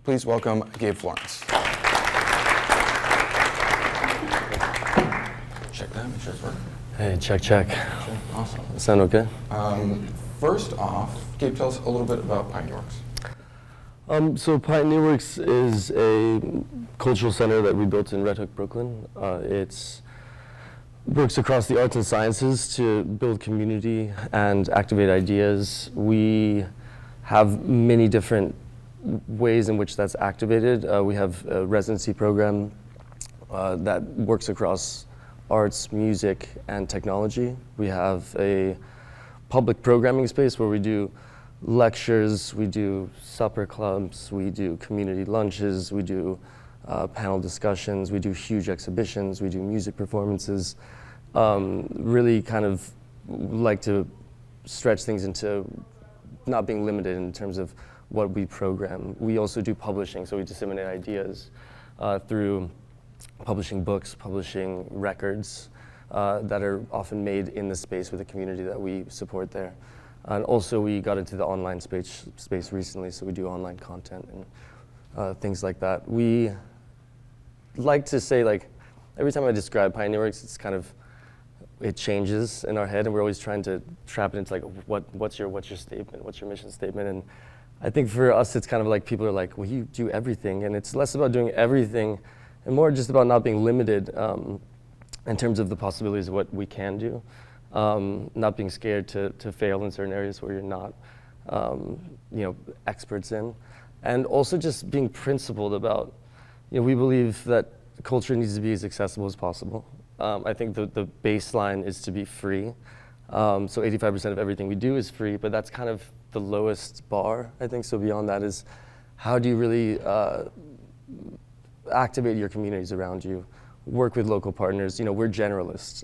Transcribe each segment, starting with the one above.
Please welcome Gabe Florenz. Check that, make sure it's working. Hey, check. Awesome. Sound okay? First off, Gabe, tell us a little bit about Pioneerworks. So Pioneerworks is a cultural center that we built in Red Hook, Brooklyn. It works across the arts and sciences to build community and activate ideas. We have many different ways in which that's activated. We have a residency program that works across arts, music, and technology. We have a public programming space where we do lectures, we do supper clubs, we do community lunches, we do panel discussions, we do huge exhibitions, we do music performances. Really kind of like to stretch things into not being limited in terms of what we program. We also do publishing, so we disseminate ideas through publishing books, publishing records that are often made in the space with the community that we support there. And also we got into the online space recently, so we do online content and things like that. We like to say, like, every time I describe Pioneerworks, it's kind of, it changes in our head, and we're always trying to trap it into like, what's your statement, what's your mission statement? And I think for us, it's kind of like people are like, well, you do everything, and it's less about doing everything and more just about not being limited in terms of the possibilities of what we can do. Not being scared to fail in certain areas where you're not experts in. And also just being principled about, we believe that culture needs to be as accessible as possible. I think the baseline is to be free. So 85% of everything we do is free, but that's kind of the lowest bar, I think. So beyond that is, how do you really activate your communities around you, work with local partners? We're generalists.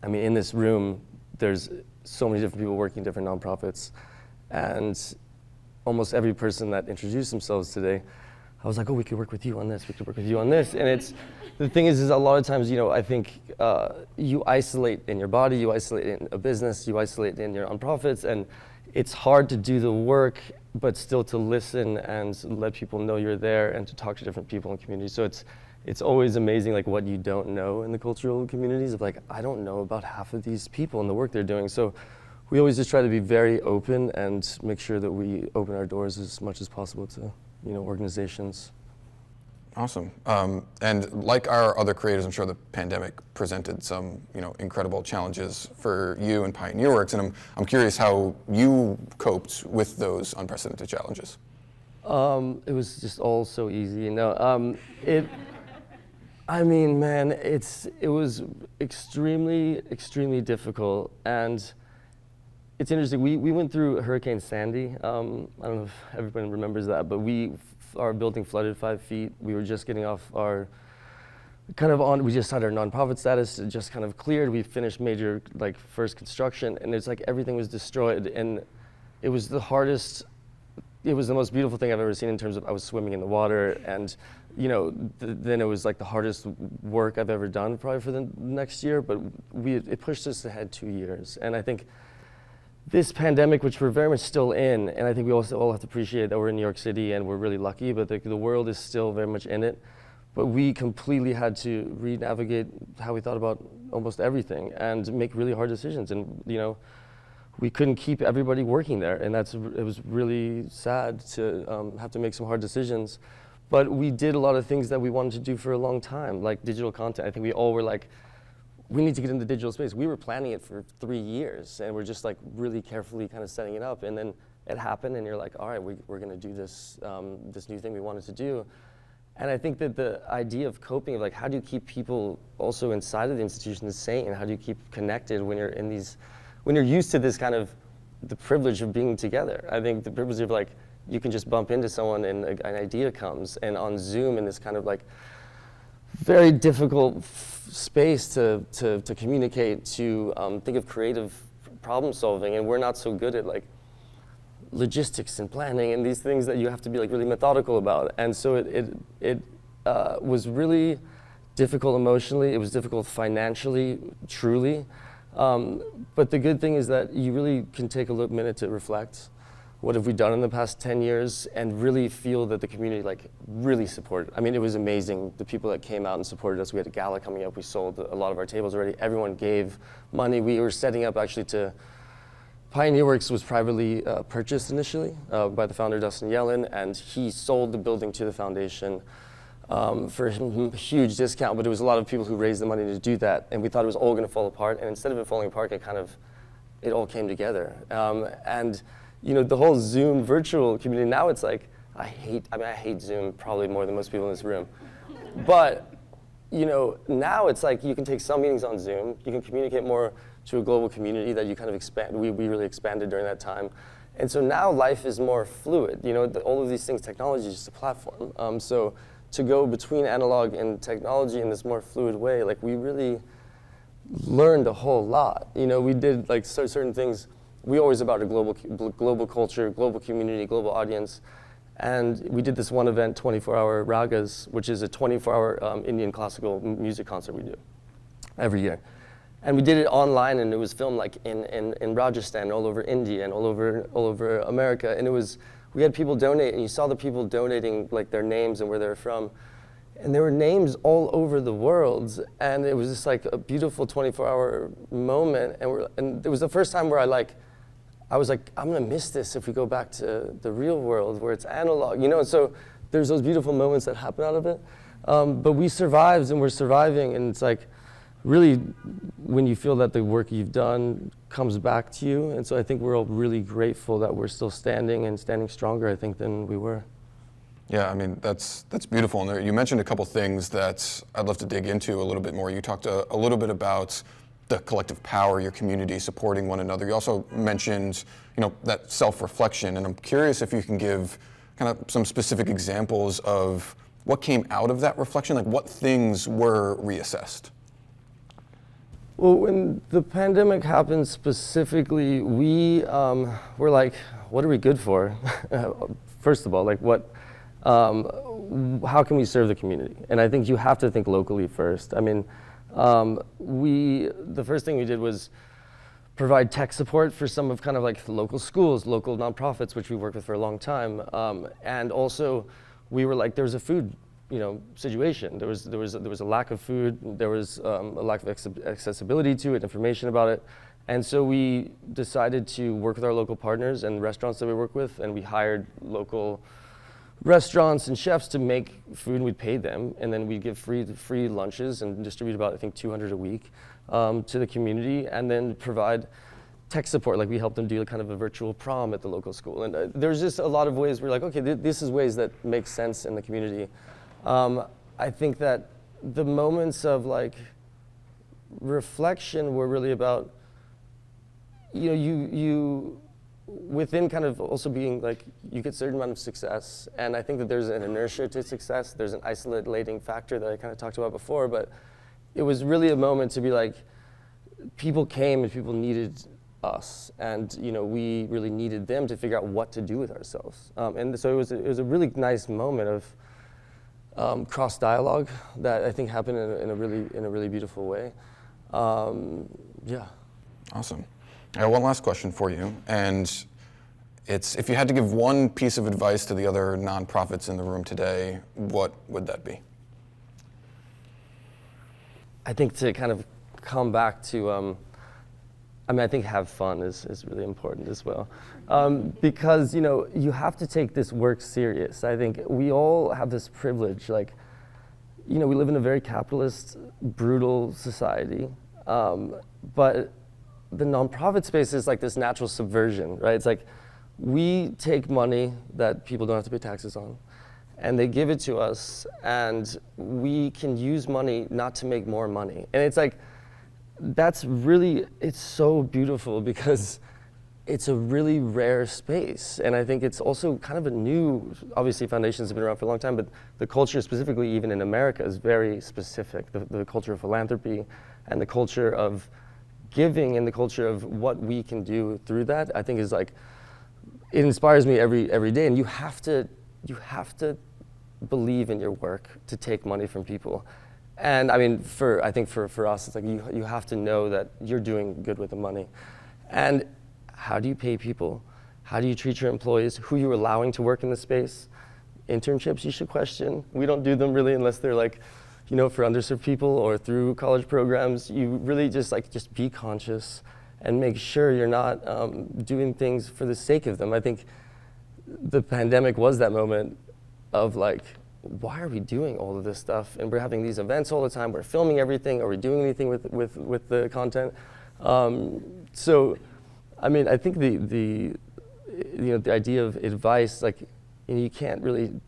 In this room, there's so many different people working different nonprofits, and almost every person that introduced themselves today, I was like, oh, we could work with you on this, we could work with you on this. And the thing is a lot of times, I think you isolate in your body, you isolate in a business, you isolate in your nonprofits, and it's hard to do the work, but still to listen and let people know you're there and to talk to different people in the community. So it's always amazing, like, what you don't know in the cultural communities of, like, I don't know about half of these people and the work they're doing. So we always just try to be very open and make sure that we open our doors as much as possible to, organizations. Awesome. And like our other creators, I'm sure the pandemic presented some, incredible challenges for you and Pioneerworks, and I'm curious how you coped with those unprecedented challenges. It was just all so easy, it was extremely, extremely difficult. And it's interesting, we went through Hurricane Sandy. I don't know if everybody remembers that, but our building flooded 5 feet. We were just getting off we just had our nonprofit status, it just kind of cleared. We finished major, first construction, and it's like everything was destroyed. And it was the most beautiful thing I've ever seen in terms of, I was swimming in the water, and then it was like the hardest work I've ever done probably for the next year, but it pushed us ahead 2 years. And I think this pandemic, which we're very much still in, and I think we also all have to appreciate that we're in New York City and we're really lucky, but the world is still very much in it. But we completely had to re-navigate how we thought about almost everything and make really hard decisions. And we couldn't keep everybody working there, and it was really sad to have to make some hard decisions. But we did a lot of things that we wanted to do for a long time, like digital content. I think we all were like, we need to get into the digital space. We were planning it for 3 years, and we're just really carefully kind of setting it up. And then it happened, and you're like, all right, we're going to do this this new thing we wanted to do. And I think that the idea of coping, of how do you keep people also inside of the institution sane? How do you keep connected when you're when you're used to this kind of the privilege of being together? I think the privilege of you can just bump into someone and an idea comes, and on Zoom in this kind of very difficult space to communicate, to think of creative problem solving, and we're not so good at logistics and planning and these things that you have to be really methodical about. And so it was really difficult emotionally. It was difficult financially, truly. But the good thing is that you really can take a minute to reflect what have we done in the past 10 years, and really feel that the community like really supported. I mean, it was amazing, the people that came out and supported us. We had a gala coming up, we sold a lot of our tables already. Everyone gave money. We were setting up actually to, Pioneer Works was privately purchased initially by the founder, Dustin Yellen, and he sold the building to the foundation for a huge discount, but it was a lot of people who raised the money to do that, and we thought it was all gonna fall apart, and instead of it falling apart, it all came together. And you know, the whole Zoom virtual community, now it's like, I hate Zoom probably more than most people in this room. But, you know, now it's like you can take some meetings on Zoom, you can communicate more to a global community that you kind of expand, we really expanded during that time. And so now life is more fluid, you know, all of these things, technology is just a platform. So to go between analog and technology in this more fluid way, like we really learned a whole lot. You know, we did like certain things. We always about a global culture, global community, global audience. And we did this one event, 24-hour Ragas, which is a 24-hour Indian classical music concert we do every year. And we did it online, and it was filmed like in Rajasthan, all over India, and all over America. And we had people donate, and you saw the people donating like their names and where they're from. And there were names all over the world, and it was just like a beautiful 24-hour moment. And it was the first time where I was like, I'm gonna miss this if we go back to the real world where it's analog, you know? So there's those beautiful moments that happen out of it. But we survived, and we're surviving, and it's like, really, when you feel that the work you've done comes back to you. And so I think we're all really grateful that we're still standing and standing stronger, I think, than we were. Yeah, I mean, that's beautiful. And you mentioned a couple things that I'd love to dig into a little bit more. You talked a little bit about the collective power, your community supporting one another. You also mentioned, you know, that self-reflection, and I'm curious if you can give kind of some specific examples of what came out of that reflection, like what things were reassessed. Well, when the pandemic happened specifically, we were like, what are we good for? First of all, like how can we serve the community? And I think you have to think locally first. I mean, the first thing we did was provide tech support for some of kind of like local schools, local nonprofits, which we worked with for a long time. And also we were like, there was a food, you know, situation. There was a lack of food. There was a lack of accessibility to it, information about it. And so we decided to work with our local partners and restaurants that we work with, and we hired local restaurants and chefs to make food, and we'd pay them, and then we'd give free lunches and distribute about, I think, 200 a week to the community, and then provide tech support. Like we helped them do kind of a virtual prom at the local school. And there's just a lot of ways we're like, okay, this is ways that make sense in the community. I think that the moments of like reflection were really about, you know, you within kind of also being like, you get a certain amount of success, and I think that there's an inertia to success. There's an isolating factor that I kind of talked about before, but it was really a moment to be like, people came and people needed us, and you know, we really needed them to figure out what to do with ourselves. And so it was a really nice moment of cross dialogue that I think happened in a really beautiful way. Yeah. Awesome. I have one last question for you, and it's if you had to give one piece of advice to the other nonprofits in the room today, what would that be? I think to kind of come back to, I think have fun is really important as well. Because, you know, you have to take this work serious. I think we all have this privilege, like, you know, we live in a very capitalist, brutal society, but the nonprofit space is like this natural subversion, right? It's like we take money that people don't have to pay taxes on, and they give it to us, and we can use money not to make more money. And it's like, it's so beautiful because it's a really rare space. And I think it's also kind of a new, obviously foundations have been around for a long time, but the culture specifically, even in America, is very specific. The culture of philanthropy and the culture of giving and the culture of what we can do through that, I think is like, it inspires me every day. And you have to believe in your work to take money from people. And I mean, I think for us, it's like you have to know that you're doing good with the money. And how do you pay people? how do you treat your employees, who you're allowing to work in the space. Internships you should question. We don't do them really unless they're like, you know, for underserved people or through college programs. You really just be conscious and make sure you're not doing things for the sake of them. I think the pandemic was that moment of like, why are we doing all of this stuff? And we're having these events all the time. We're filming everything. Are we doing anything with the content? So, I mean, I think the idea of advice, like, you can't really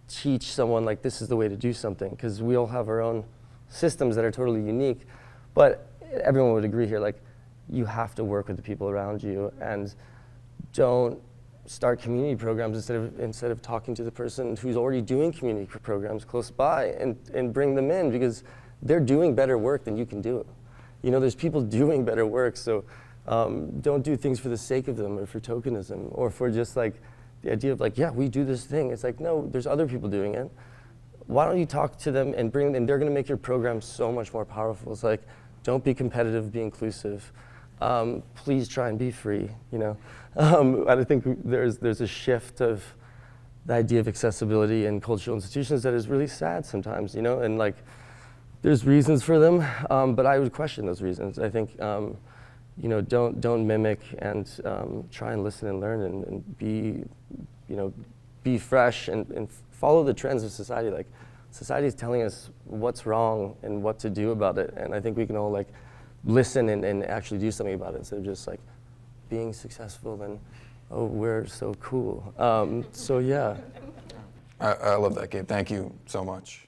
teach someone like this is the way to do something, because we all have our own systems that are totally unique. But everyone would agree here, like, you have to work with the people around you, and don't start community programs instead of talking to the person who's already doing community programs close by, and bring them in, because they're doing better work than you can do. You know, there's people doing better work, so don't do things for the sake of them or for tokenism or for just like the idea of like, yeah, we do this thing. It's like, no, there's other people doing it. Why don't you talk to them and bring them, and they're gonna make your program so much more powerful. It's like, don't be competitive, be inclusive. Please try and be free, you know. I think there's a shift of the idea of accessibility in cultural institutions that is really sad sometimes, you know, and like, there's reasons for them, but I would question those reasons. I think, you know, don't mimic, and try and listen and learn, and be, you know, be fresh, and follow the trends of society. Like, society is telling us what's wrong and what to do about it, and I think we can all like listen and actually do something about it, instead of just like being successful and, oh, we're so cool. So yeah. I love that, Gabe. Thank you so much.